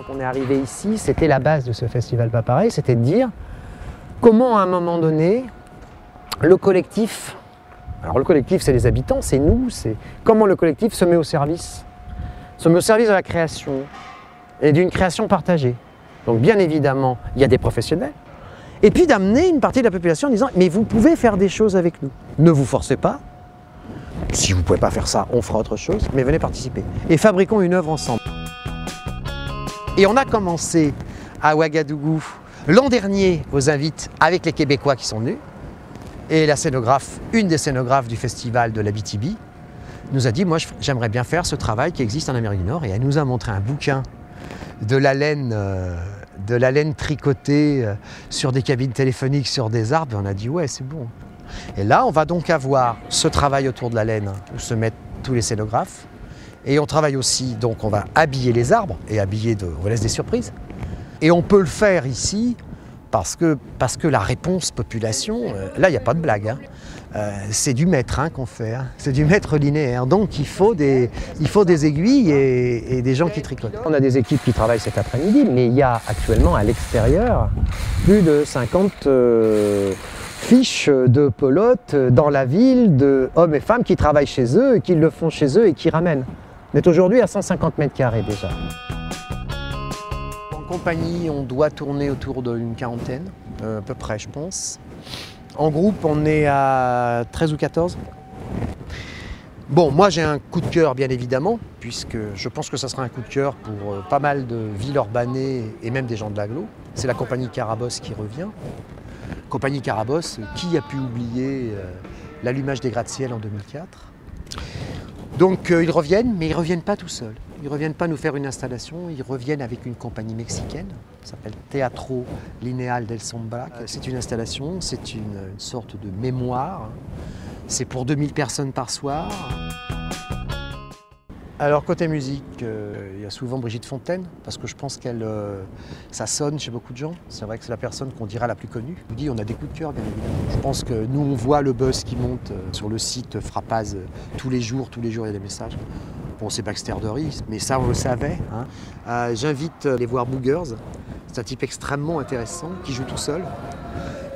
on est arrivé ici, c'était la base de ce festival Pas Pareil, c'était de dire comment à un moment donné, le collectif, alors le collectif c'est les habitants, c'est nous, c'est comment le collectif se met au service de la création et d'une création partagée. Donc bien évidemment, il y a des professionnels, et puis d'amener une partie de la population en disant mais vous pouvez faire des choses avec nous, ne vous forcez pas, si vous ne pouvez pas faire ça, on fera autre chose, mais venez participer et fabriquons une œuvre ensemble. Et on a commencé à Ouagadougou l'an dernier aux invites avec les Québécois qui sont venus. Et la scénographe, une des scénographes du festival de l'Abitibi, nous a dit « Moi, j'aimerais bien faire ce travail qui existe en Amérique du Nord. » Et elle nous a montré un bouquin de la laine tricotée sur des cabines téléphoniques, sur des arbres. Et on a dit « Ouais, c'est bon. » Et là, on va donc avoir ce travail autour de la laine où se mettent tous les scénographes. Et on travaille aussi, donc on va habiller les arbres et on laisse des surprises. Et on peut le faire ici parce que la réponse population, là il n'y a pas de blague, hein. C'est du mètre qu'on fait, hein. C'est du mètre linéaire. Donc il faut des aiguilles et des gens qui tricotent. On a des équipes qui travaillent cet après-midi, mais il y a actuellement à l'extérieur plus de 50 fiches de pelotes dans la ville, de hommes et femmes qui travaillent chez eux, et qui le font chez eux et qui ramènent. On est aujourd'hui à 150 mètres carrés déjà. En compagnie, on doit tourner autour d'une quarantaine, à peu près, je pense. En groupe, on est à 13 ou 14. Bon, moi j'ai un coup de cœur, bien évidemment, puisque je pense que ça sera un coup de cœur pour pas mal de villes urbanées et même des gens de l'agglo. C'est la compagnie Carabosse qui revient. Compagnie Carabosse, qui a pu oublier l'allumage des gratte-ciel en 2004 ? Donc ils reviennent, mais ils ne reviennent pas tout seuls. Ils ne reviennent pas nous faire une installation, ils reviennent avec une compagnie mexicaine, ça s'appelle Teatro Lineal del Sombra. C'est une installation, c'est une sorte de mémoire. C'est pour 2000 personnes par soir. Alors côté musique, il y a souvent Brigitte Fontaine, parce que je pense qu'elle, ça sonne chez beaucoup de gens. C'est vrai que c'est la personne qu'on dira la plus connue. Je vous dis, on a des coups de cœur, bien évidemment. Je pense que nous, on voit le buzz qui monte sur le site Frappaz tous les jours, il y a des messages. Bon, c'est Baxter Dury, mais ça, on le savait, hein. J'invite à aller voir Boogers. C'est un type extrêmement intéressant, qui joue tout seul,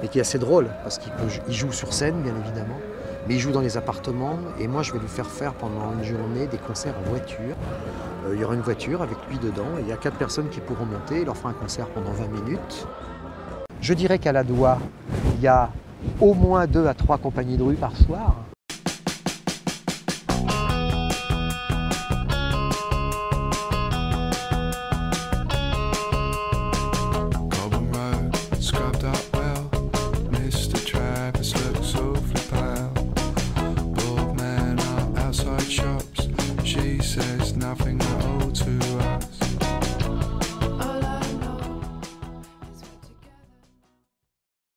et qui est assez drôle, parce qu'il joue sur scène, bien évidemment. Mais il joue dans les appartements et moi je vais lui faire pendant une journée des concerts en voiture. Il y aura une voiture avec lui dedans et il y a 4 personnes qui pourront monter. Il leur fera un concert pendant 20 minutes. Je dirais qu'à la Doua, il y a au moins 2 à 3 compagnies de rue par soir.